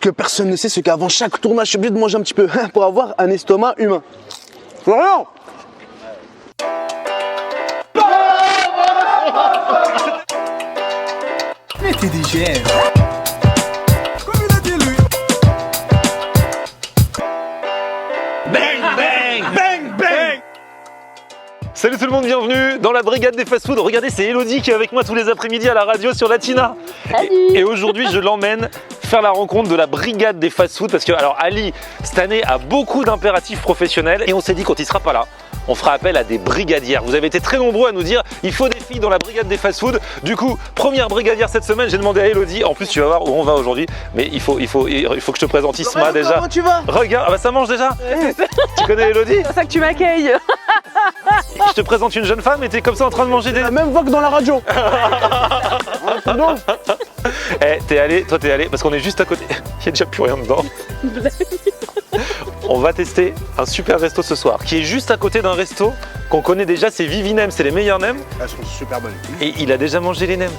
que personne ne sait, c'est qu'avant chaque tournage, je suis obligé de manger un petit peu pour avoir un estomac humain. Florian! Mais t'es digère. Salut tout le monde, bienvenue dans la brigade des fast-food. Regardez, c'est Elodie qui est avec moi tous les après-midi à la radio sur Latina. Et aujourd'hui, je l'emmène faire la rencontre de la brigade des fast-food parce que, alors, Ali, cette année, a beaucoup d'impératifs professionnels et on s'est dit quand il sera pas là, on fera appel à des brigadières. Vous avez été très nombreux à nous dire il faut des filles dans la brigade des fast-food. Du coup, première brigadière cette semaine, j'ai demandé à Elodie. En plus, tu vas voir où on va aujourd'hui, mais il faut que je te présente Isma déjà. Comment tu vas? Regarde, ah bah ça mange déjà. Tu connais Elodie? C'est pour ça que tu m'accueilles. Je te présente une jeune femme et t'es comme ça en train de manger des... La même voix que dans la radio. Eh, t'es allé, parce qu'on est juste à côté. Il n'y a déjà plus rien dedans. On va tester un super resto ce soir, qui est juste à côté d'un resto qu'on connaît déjà, c'est Vivi Nem, c'est les meilleurs nems. Elles sont super bonnes. Et il a déjà mangé les nems.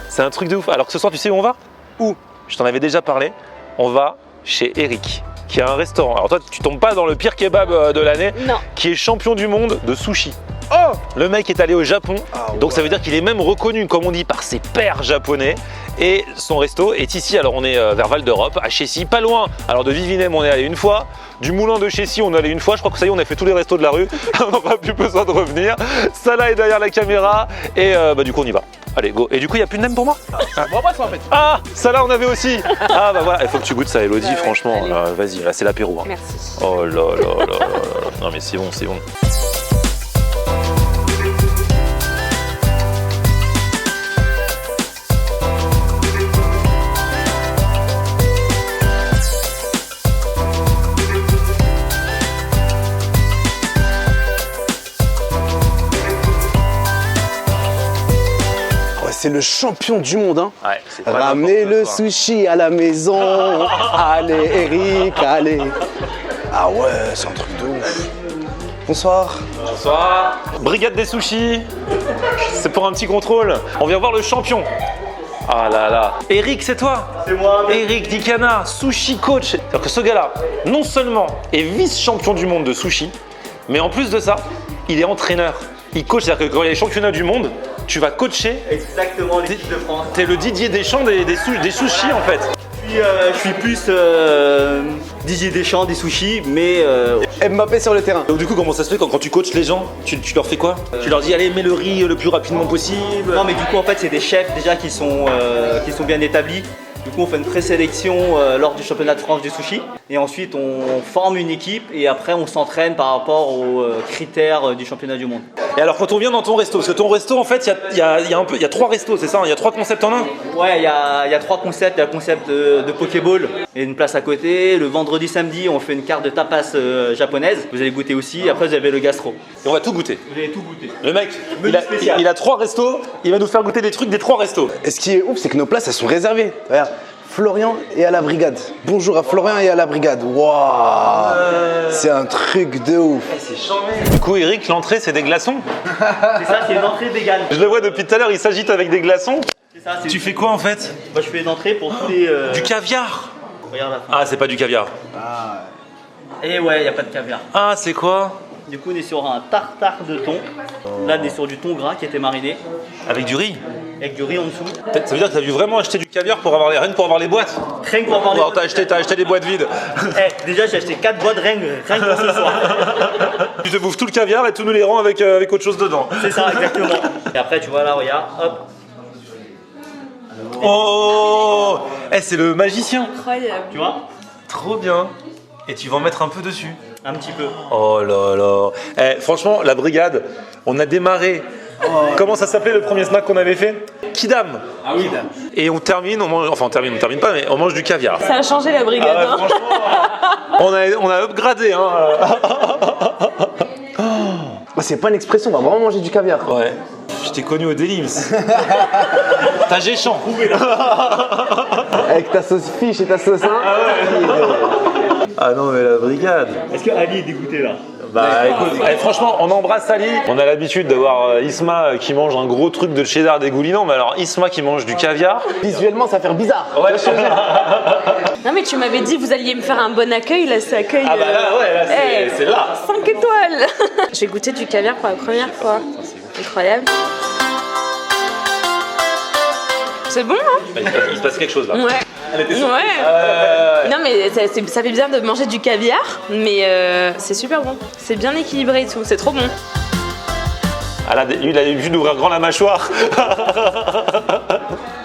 C'est un truc de ouf. Alors que ce soir, tu sais où on va? Où? Je t'en avais déjà parlé. On va chez Eric, qui a un restaurant. Alors toi, tu tombes pas dans le pire kebab de l'année, qui est champion du monde de sushi. Oh! Le mec est allé au Japon, donc ça veut dire qu'il est même reconnu, comme on dit, par ses pairs japonais. Et son resto est ici, alors on est vers Val d'Europe, à Chessy, pas loin. Alors de Vivi Nem, on est allé une fois, du Moulin de Chessy, on est allé une fois. Je crois que ça y est, on a fait tous les restos de la rue, on n'aura plus besoin de revenir. Salah est derrière la caméra, et du coup on y va. Allez, go. Et du coup, il n'y a plus de nem pour moi? Bon, après, ça en fait. Ah, ça là, on avait aussi. Ah, bah voilà, il faut que tu goûtes ça, Elodie, franchement. Vas-y, là, c'est l'apéro. Hein. Merci. Oh là là là là. Non, mais c'est bon, c'est bon. C'est le champion du monde, hein. Ouais, c'est Ramenez le sushi à la maison. Allez, Eric, allez. Ah ouais, c'est un truc de ouf. Bonsoir. Bonsoir. Brigade des sushis. C'est pour un petit contrôle. On vient voir le champion. Ah là là. Eric, c'est toi? C'est moi. Eric Dicana, sushi coach. C'est-à-dire que ce gars-là, non seulement est vice-champion du monde de sushi, mais en plus de ça, il est entraîneur. Il coach, c'est-à-dire que quand il y a les championnats du monde, tu vas coacher. Exactement, l'équipe de France. T'es le Didier Deschamps des sushis en fait. Je suis plus Didier Deschamps des sushis, mais Mbappé sur le terrain. Donc du coup, comment ça se fait quand tu coaches les gens, tu leur fais quoi? Tu leur dis allez, mets le riz le plus rapidement possible. non, mais du coup en fait c'est des chefs déjà qui sont bien établis. Du coup on fait une présélection lors du championnat de France du sushi et ensuite on forme une équipe et après on s'entraîne par rapport aux critères du championnat du monde. Et alors quand on vient dans ton resto, parce que ton resto en fait il y a trois restos, c'est ça? Il y a trois concepts en un? Ouais, il y a trois concepts. Il y a le concept de Pokéball et une place à côté. Le vendredi, samedi, on fait une carte de tapas japonaise. Vous allez goûter aussi. Après, vous avez le gastro. Et on va tout goûter. Vous allez tout goûter. Le mec, Menu spécial. il a trois restos, il va nous faire goûter des trucs des trois restos. Et ce qui est ouf, c'est que nos places, elles sont réservées. Regarde, Florian et à la brigade. Bonjour à Florian et à la brigade. Waouh, c'est un truc de ouf. C'est charmé. Du coup, Eric, l'entrée c'est des glaçons. C'est ça, c'est une entrée végane. Je le vois depuis tout à l'heure, il s'agite avec des glaçons. C'est ça, c'est Tu fais quoi en fait? Moi, je fais une entrée pour tous les. Du caviar. Regarde la fin. Ah, c'est pas du caviar. Et ouais, il n'y a pas de caviar. Ah, c'est quoi? Du coup, on est sur un tartare de thon. Là, on est sur du thon gras qui a été mariné Avec du riz. avec du riz en dessous. Ça veut dire que t'as dû vraiment acheter du caviar pour avoir rien que pour avoir les boîtes. Rien que pour avoir Non, t'as acheté des boîtes vides. Déjà, j'ai acheté 4 boîtes rien que pour ce soir. Tu te bouffes tout le caviar et tu nous les rends avec autre chose dedans. C'est ça, exactement. Et après, tu vois là, regarde, hop. Oh, c'est le magicien. Incroyable. Tu vois? Trop bien. Et tu vas en mettre un peu dessus. Un petit peu. Oh là là. Franchement, la brigade, on a démarré. Comment ça s'appelait le premier snack qu'on avait fait? Kidam. Ah oui. Et on termine, on termine pas, mais on mange du caviar. Ça a changé la brigade. Ah ouais, hein. franchement, on a upgradé. Hein. Bah, c'est pas une expression, on va vraiment manger du caviar. Ouais. Je t'ai connu au Delims. T'as Géchamp. Avec ta sauce fiche et ta sauce hein. Ah non, mais la brigade. Est-ce que Ali est dégoûté là? Bah écoute, franchement, on embrasse Ali. On a l'habitude d'avoir Isma qui mange un gros truc de cheddar dégoulinant, mais alors Isma qui mange du caviar. Visuellement, ça va faire bizarre. Ouais. Non mais tu m'avais dit vous alliez me faire un bon accueil, là c'est accueil. Ah bah là, ouais, là c'est là. 5 étoiles. J'ai goûté du caviar pour la première fois. Incroyable. C'est bon hein? Bah, il se passe quelque chose là. Ouais. Elle était sûre. Ouais. Non mais ça fait bien de manger du caviar, mais c'est super bon. C'est bien équilibré et tout, c'est trop bon. Ah là, lui, il a vu d'ouvrir grand la mâchoire. Je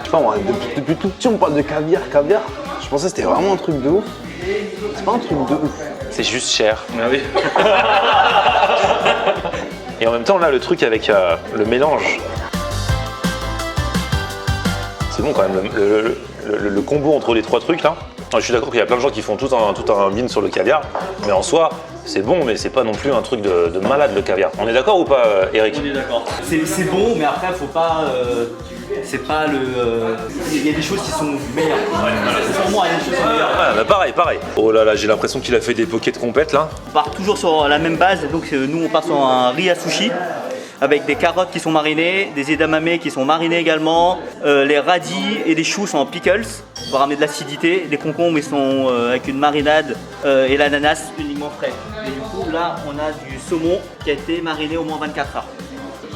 sais pas moi, depuis tout petit on parle de caviar. Je pensais que c'était vraiment un truc de ouf. C'est pas un truc de ouf. C'est juste cher. Ah oui. Et en même temps, là, le truc avec le mélange. C'est bon quand même, le combo entre les trois trucs là. Je suis d'accord qu'il y a plein de gens qui font tout un vin sur le caviar, mais en soi, c'est bon, mais c'est pas non plus un truc de malade le caviar. On est d'accord ou pas, Eric? On est d'accord. C'est bon, mais après, faut pas. C'est pas le. Il y a des choses qui sont meilleures. Pour moi, il y a des choses qui sont meilleures. Ah, bah pareil. Oh là là, j'ai l'impression qu'il a fait des pockets complètes là. On part toujours sur la même base, donc nous on part sur un riz à sushi avec des carottes qui sont marinées, des edamame qui sont marinés également, les radis et les choux sont en pickles pour ramener de l'acidité, les concombres ils sont avec une marinade et l'ananas uniquement frais. Et du coup là on a du saumon qui a été mariné au moins 24 heures.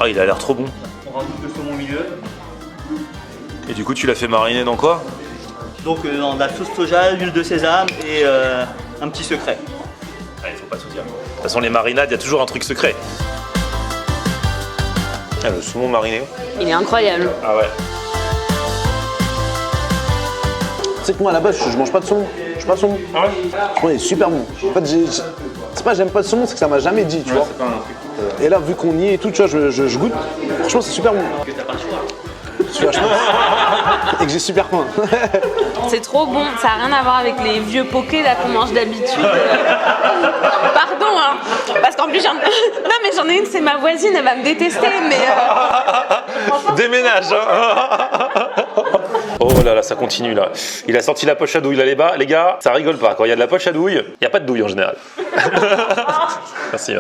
Ah, il a l'air trop bon. On rajoute le saumon au milieu. Et du coup, tu l'as fait mariner dans quoi? Donc dans de la sauce soja, l'huile de sésame et un petit secret. Ah, il faut pas tout dire. De toute façon, les marinades, il y a toujours un truc secret. Ah, le saumon mariné. Il est incroyable. Ah ouais. Tu sais que moi à la base je mange pas de saumon. Je suis pas de saumon. Ah ouais. Je trouve qu'il est super bon. En fait, c'est pas j'aime pas de saumon, c'est que ça m'a jamais dit, tu vois. C'est pas un truc. Et là, vu qu'on y est et tout, tu vois, je goûte. Franchement, c'est super bon. Que t'as pas le choix. Tu vois, je pense. Et que j'ai super faim. C'est trop bon, ça n'a rien à voir avec les vieux pokés là qu'on mange d'habitude. Pardon hein, parce qu'en plus non mais j'en ai une, c'est ma voisine, elle va me détester mais Déménage hein. Oh là là, ça continue là. Il a sorti la poche à douille là les gars, ça rigole pas. Quand il y a de la poche à douille, il n'y a pas de douille en général. Merci.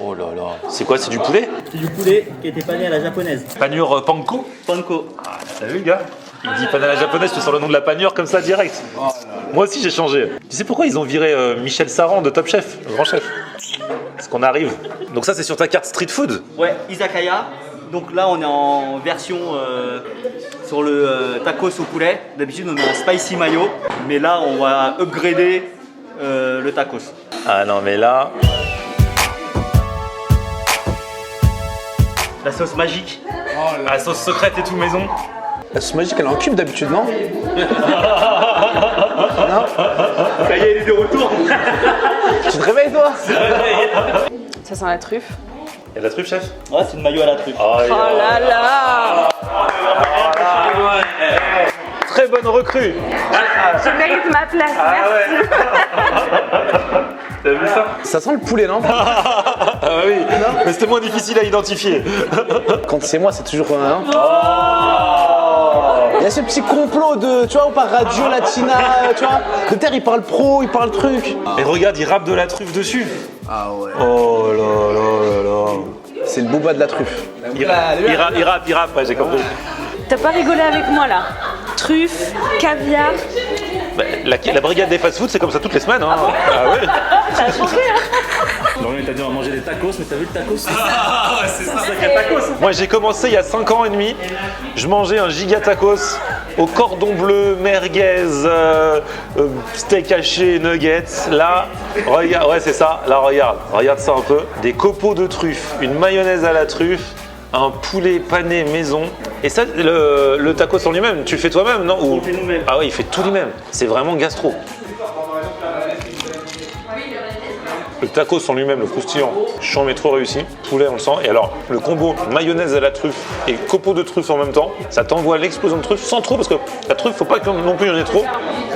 Oh là là. C'est quoi, c'est du poulet? C'est du poulet qui a été pané à la japonaise. Panure panko? Panko. Ah, t'as vu le gars? Il dit pané à la japonaise, tu sors le nom de la panure comme ça direct. Moi aussi j'ai changé. Tu sais pourquoi ils ont viré Michel Saran de Top Chef, le grand chef? Parce qu'on arrive. Donc ça c'est sur ta carte street food? Ouais, izakaya. Donc là on est en version sur le tacos au poulet. D'habitude on met un spicy mayo, mais là on va upgrader le tacos. Ah non mais là... La sauce magique. La sauce secrète et tout maison. La sauce magique, elle est en cube d'habitude, non? Non. Ça y est, il est de retour. Tu te réveilles, toi? ça sent la truffe. Il y a de la truffe, chef? Ouais, c'est une mayo à la truffe. Oh là là. Très bonne recrue. Je mérite ma place, merci. T'as vu ça? Ça sent le poulet, non? Ah oui, mais c'était moins difficile à identifier. Quand c'est moi, c'est toujours un. Il y a ce petit complot de, tu vois, ou par Radio Latina, tu vois. De terre, il parle pro, il parle truc. Et regarde, il rappe de la truffe dessus. Ah ouais. Oh là là là là. C'est le boba de la truffe. Il rappe, ouais, j'ai compris. T'as pas rigolé avec moi là? Truffe, caviar. Bah, la brigade des fast-food, c'est comme ça toutes les semaines. Hein. Ah ouais. Ça a changé hein. Lorient t'a dit on va manger des tacos, mais t'as vu le tacos? C'est ça. Moi j'ai commencé il y a 5 ans et demi. Je mangeais un giga tacos au cordon bleu, merguez, steak haché, nuggets. Là, regarde, ouais c'est ça. Là regarde ça un peu. Des copeaux de truffe, une mayonnaise à la truffe, un poulet pané maison. Et ça, le tacos en lui-même, tu le fais toi-même, non? On le fait nous-mêmes. Ah ouais, il fait tout lui-même. C'est vraiment gastro. Le tacos en lui-même, le croustillant, champ mais trop réussi. Poulet, on le sent. Et alors, le combo mayonnaise à la truffe et copeaux de truffe en même temps, ça t'envoie l'explosion de truffe sans trop, parce que la truffe, faut pas que non plus il y en ait trop.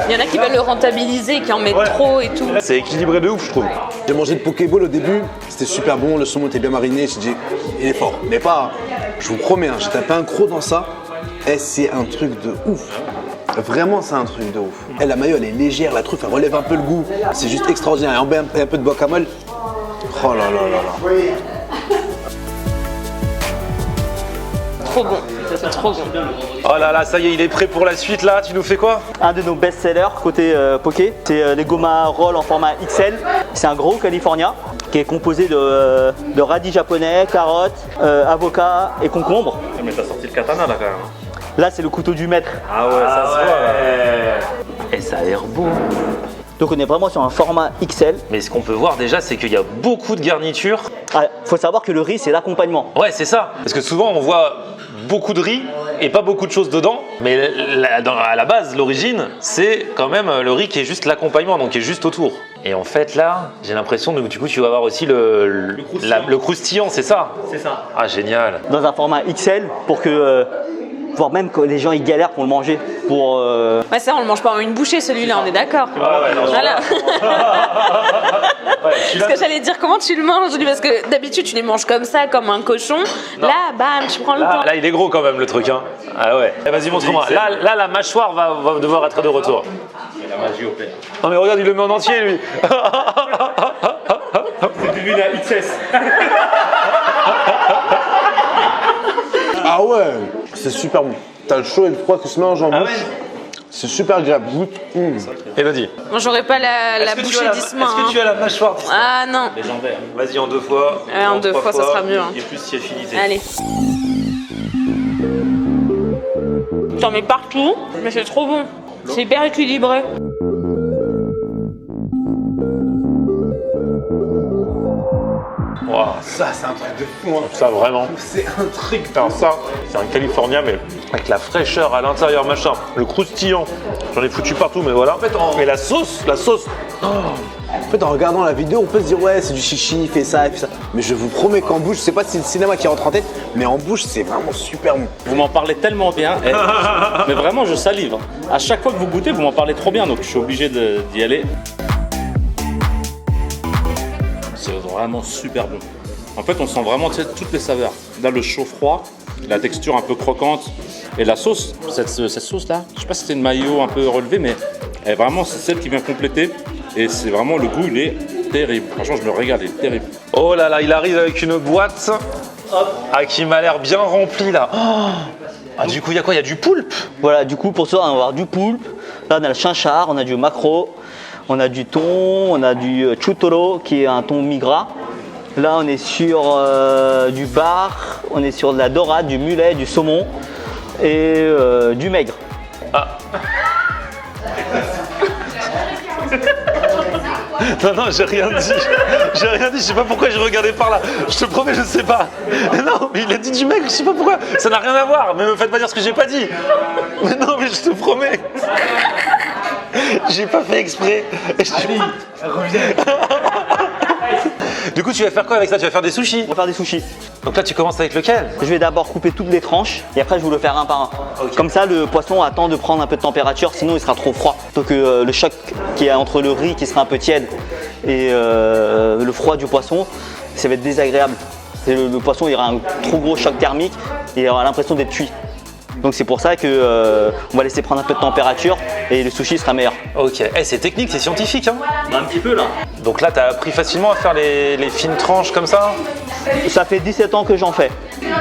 Il y en a qui veulent le rentabiliser, qui en mettent trop et tout. C'est équilibré de ouf, je trouve. J'ai mangé le Pokéball au début, c'était super bon, le saumon était bien mariné, j'ai dit, il est fort. Mais pas, je vous promets, hein, j'ai tapé un croc dans ça, et c'est un truc de ouf. Vraiment, c'est un truc de ouf. Et la mayo, elle est légère, la truffe, elle relève un peu le goût. C'est juste extraordinaire. Et un peu de guacamole, Oh là là là là. Trop bon. C'est trop bon. Oh là là, ça y est, il est prêt pour la suite là. Tu nous fais quoi? Un de nos best-sellers côté poké, c'est les Goma Roll en format XL. C'est un gros California qui est composé de radis japonais, carottes, avocats et concombres. Mais t'as sorti le katana là quand même. Là, c'est le couteau du maître. Ah ouais, ça se voit là. Et ça a l'air beau. Donc on est vraiment sur un format XL. Mais ce qu'on peut voir déjà, c'est qu'il y a beaucoup de garnitures. Ah, faut savoir que le riz, c'est l'accompagnement. Ouais, c'est ça. Parce que souvent, on voit beaucoup de riz et pas beaucoup de choses dedans. Mais à la base, l'origine, c'est quand même le riz qui est juste l'accompagnement, donc qui est juste autour. Et en fait, là, j'ai l'impression que du coup, tu vas avoir aussi le croustillant, c'est ça? C'est ça. Ah, génial. Dans un format XL pour que... voire même que les gens ils galèrent pour le manger. Pour, Ouais, ça, on le mange pas en une bouchée, celui-là, on est d'accord. Ouais, non, Voilà. Ouais, Parce que j'allais dire, comment tu le manges? Parce que d'habitude, tu les manges comme ça, comme un cochon. Là, bam, tu prends le temps. Là, il est gros quand même, le truc. Hein. Ah ouais. Eh, vas-y, montre-moi. Là, la mâchoire va devoir être de retour. La magie opère. Non, mais regarde, il le met en entier, lui. C'est devenu la XS. Ah ouais, c'est super bon. T'as le chaud et le froid qui se mélangent en bouche. C'est super agréable. Goûte. Elodie. Moi, j'aurais pas la bouchée d'Isma. Est-ce que tu as la mâchoire d'Isma? Ah non. Légendaire. Vas-y, en 2 fois. Ouais, en 2 fois, ça sera mieux. Hein. Et plus si affinité. Allez. T'en mets partout, mais c'est trop bon. C'est hyper équilibré. Wow. Ça, c'est un truc de fou. Hein. Ça, vraiment. C'est un truc. Alors ça, c'est un California, mais avec la fraîcheur à l'intérieur, machin. Le croustillant. J'en ai foutu partout, mais voilà. Mais la sauce. En fait, en regardant la vidéo, on peut se dire ouais, c'est du chichi, il fait ça, il fait ça. Mais je vous promets qu'en bouche, je sais pas si c'est le cinéma qui rentre en tête, mais en bouche, c'est vraiment super bon. Vous m'en parlez tellement bien. Mais vraiment, je salive. À chaque fois que vous goûtez, vous m'en parlez trop bien, donc je suis obligé d'y aller. C'est vraiment super bon. En fait, on sent vraiment toutes les saveurs. Là, le chaud-froid, la texture un peu croquante et la sauce. Cette sauce-là, je sais pas si c'est une mayo un peu relevée, mais elle, vraiment, c'est celle qui vient compléter. Et c'est vraiment, le goût, il est terrible. Franchement, je me régale, il est terrible. Oh là là, il arrive avec une boîte qui m'a l'air bien remplie là. Oh. Ah, du coup, il y a quoi? Il y a du poulpe. Voilà, du coup, pour ça, on va avoir du poulpe. Là, on a le chinchard, on a du maquereau, on a du thon, on a du chutoro, qui est un thon mi-gras. Là, on est sur du bar, on est sur de la dorade, du mulet, du saumon et du maigre. Ah. Non, j'ai rien dit. J'ai rien dit, je sais pas pourquoi j'ai regardé par là. Je te promets, je sais pas. Non, mais il a dit du maigre, je sais pas pourquoi. Ça n'a rien à voir, mais me faites pas dire ce que j'ai pas dit. Mais non, mais je te promets. J'ai pas fait exprès. Reviens. Du coup, tu vas faire quoi avec ça? Tu vas faire des sushis. On va faire des sushis. Donc là, tu commences avec lequel? Je vais d'abord couper toutes les tranches et après je vais le faire un par un. Ok. Comme ça, le poisson attend de prendre un peu de température, sinon il sera trop froid. Donc le choc qui est entre le riz qui sera un peu tiède et le froid du poisson, ça va être désagréable. Et le poisson il aura un trop gros choc thermique et il aura l'impression d'être cuit. Donc c'est pour ça que on va laisser prendre un peu de température et le sushi sera meilleur. Ok, c'est technique, c'est scientifique. Hein. Un petit peu là. Donc là, tu as appris facilement à faire les fines tranches comme ça. Ça fait 17 ans que j'en fais.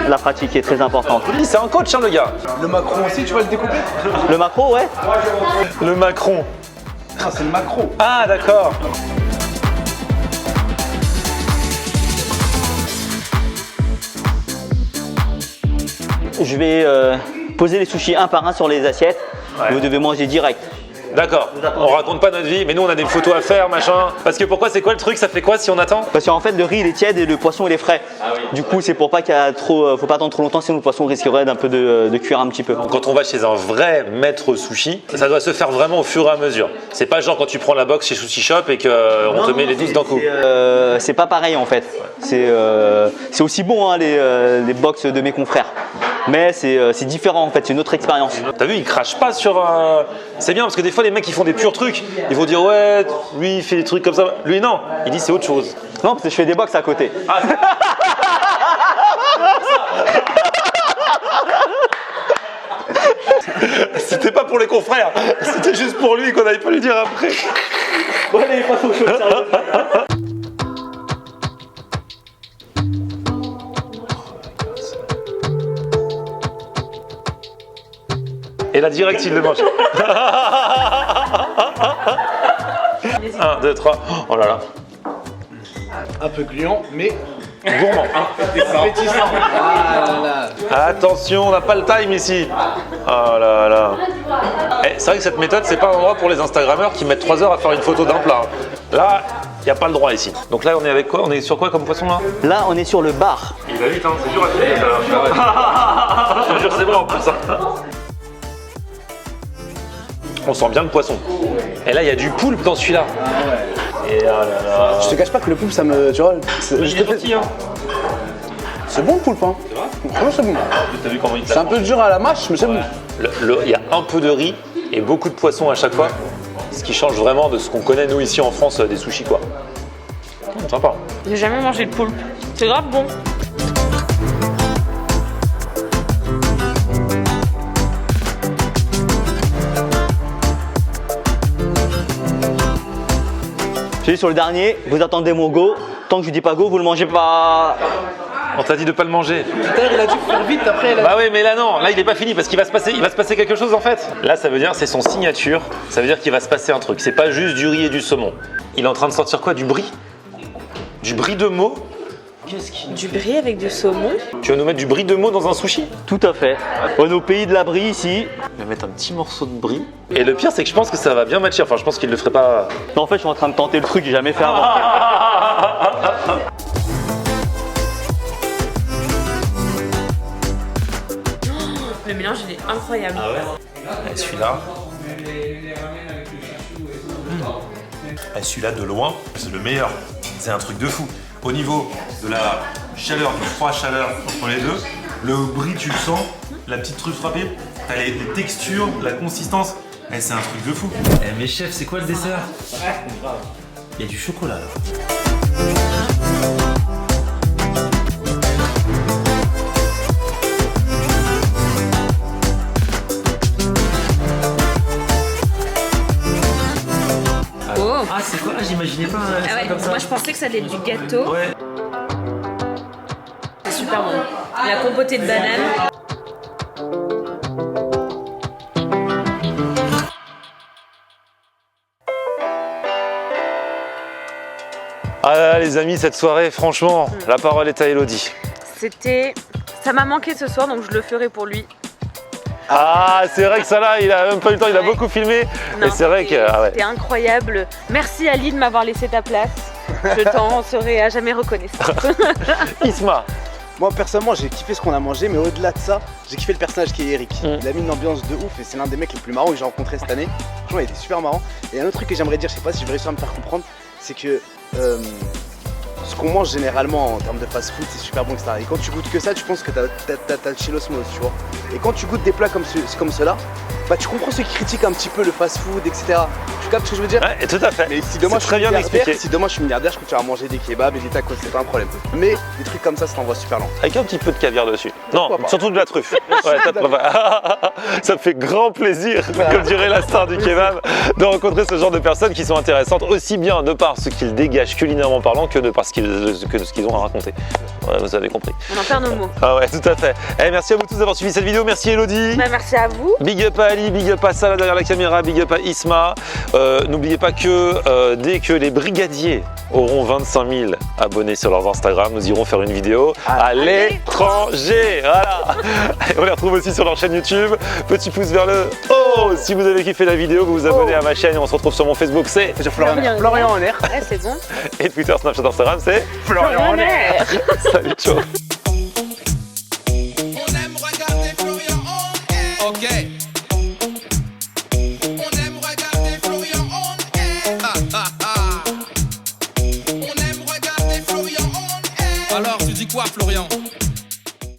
La pratique est très importante. C'est un coach, hein, le gars. Le macron aussi, tu vas le découper? Le maquereau, ouais. Le Macron. Ah, c'est le macro. Ah, d'accord. Je vais poser les sushis un par un sur les assiettes. Ouais. Vous devez manger direct. D'accord. On raconte pas notre vie, mais nous on a des photos à faire, machin. Parce que pourquoi? C'est quoi le truc? Ça fait quoi si on attend? Parce qu'en fait le riz il est tiède et le poisson il est frais. Du coup c'est pour pas qu'il y a trop, faut pas attendre trop longtemps sinon le poisson risquerait d'un peu de cuire un petit peu. Quand on va chez un vrai maître sushi, ça doit se faire vraiment au fur et à mesure. C'est pas genre quand tu prends la box chez Sushi Shop et qu'on te met les 12 d'un coup. C'est pas pareil en fait. C'est aussi bon hein, les box de mes confrères. Mais c'est différent en fait, c'est une autre expérience. T'as vu, il crache pas sur. C'est bien parce que des fois les mecs qui font des purs trucs, ils vont dire ouais, lui il fait des trucs comme ça. Lui non, il dit c'est autre chose. Non parce que je fais des box à côté. Ah, c'était pas pour les confrères, c'était juste pour lui qu'on n'avait pas lui dire après. Bon allez, pas trop chaud, sérieux. Et là, direct, il le mange. 1, 2, 3. Oh là là. Un peu gluant, mais Gourmand. appétissant. Ah là là. Attention, on n'a pas le time ici. Oh là là. C'est vrai que cette méthode, c'est pas un endroit pour les Instagrammeurs qui mettent 3 heures à faire une photo d'un plat. Là, il n'y a pas le droit ici. Donc là, on est avec quoi? On est sur quoi comme poisson là? Là, on est sur le bar. Il va vite, hein. C'est dur à trouver. Je te jure, c'est bon en plus. On sent bien le poisson. Et là, il y a du poulpe dans celui-là. Et là là. Je te cache pas que le poulpe, ça me. Tu vois, c'est Hein. c'est bon le poulpe, hein. Franchement, c'est bon. T'as vu comment il C'est un peu dur à la mâche, mais c'est bon. Il y a un peu de riz et beaucoup de poisson à chaque fois. Ce qui change vraiment de ce qu'on connaît nous ici en France des sushis quoi. Sympa. J'ai jamais mangé de poulpe. C'est grave bon. Je suis sur le dernier, vous attendez mon go. Tant que je dis pas go, vous le mangez pas. On t'a dit de pas le manger. Tout à l'heure, il a dû faire vite après. Bah oui, mais là non, là il est pas fini parce qu'il va se passer quelque chose en fait. Là ça veut dire c'est son signature, ça veut dire qu'il va se passer un truc. C'est pas juste du riz et du saumon. Il est en train de sortir quoi? Du brie? Du brie de Meaux? Qu'est-ce qu'il... Du brie avec du saumon. Tu vas nous mettre du brie de Meaux dans un sushi? Tout à fait. On est au pays de la brie ici. Je vais mettre un petit morceau de brie. Et le pire c'est que je pense que ça va bien matcher. Enfin je pense qu'il le ferait pas. Non, en fait, je suis en train de tenter le truc que j'ai jamais fait avant. Le mélange il est incroyable. Et celui-là. Et celui-là de loin, c'est le meilleur. C'est un truc de fou. Au niveau de la chaleur, du froid-chaleur entre les deux, le brie tu le sens, la petite truffe frappée, t'as les textures, la consistance. Et c'est un truc de fou. Eh mais chef, c'est quoi le dessert? Il y a du chocolat là. Oh. Ah c'est quoi? J'imaginais pas Ah ouais, moi je pensais que ça allait être du gâteau. Ouais. C'est super bon. La compotée de banane. Ah là là, les amis, cette soirée, franchement, la parole est à Elodie. Ça m'a manqué ce soir, donc je le ferai pour lui. Ah, c'est vrai que ça là, il a même pas eu le temps, il a beaucoup filmé. Non, et c'est vrai que. Ah ouais. C'était incroyable. Merci Ali de m'avoir laissé ta place. Je t'en serai à jamais reconnaissante. Isma. Moi personnellement j'ai kiffé ce qu'on a mangé, mais au-delà de ça, j'ai kiffé le personnage qui est Eric. Il a mis une ambiance de ouf et c'est l'un des mecs les plus marrants que j'ai rencontré cette année. Franchement il était super marrant. Et un autre truc que j'aimerais dire, je sais pas si je vais réussir à me faire comprendre, c'est que ce qu'on mange généralement en termes de fast food c'est super bon, etc. Et quand tu goûtes que ça, tu penses que t'as le chez l'osmose, tu vois. Et quand tu goûtes des plats comme ceux-là, bah tu comprends ceux qui critiquent un petit peu le fast food, etc. Tu captes ce que je veux dire? Ouais, tout à fait. Mais si demain je suis très bien milliardaire, expliqué. si demain je suis milliardaire, je continue à manger des kebabs et des tacos, c'est pas un problème. Mais des trucs comme ça t'envoie super lent. Avec un petit peu de caviar dessus. Non, Pourquoi pas? surtout de la truffe. Ouais, ça me fait grand plaisir, comme dirait la star du kebab, de rencontrer ce genre de personnes qui sont intéressantes, aussi bien de par ce qu'ils dégagent culinairement parlant que de par ce qu'ils ont à raconter. Ouais, vous avez compris. On en perd nos mots. Ah ouais, tout à fait. Eh, merci à vous tous d'avoir suivi cette vidéo. Merci Elodie. Bah, merci à vous. Big up à Ali, big up à Salah derrière la caméra, big up à Isma. N'oubliez pas que dès que les brigadiers auront 25 000 abonnés sur leurs Instagram, nous irons faire une vidéo à l'étranger. Voilà. On les retrouve aussi sur leur chaîne YouTube. Petit pouce vers le haut si vous avez kiffé la vidéo, vous vous abonnez à ma chaîne et on se retrouve sur mon Facebook, c'est Florian en air. Ouais, c'est bon. et Twitter, Snapchat, Instagram, c'est Florian en air. Salut, ciao. On aime regarder Florian on air. Ok. On aime regarder Florian on air. On aime regarder Florian on air. Alors tu dis quoi Florian?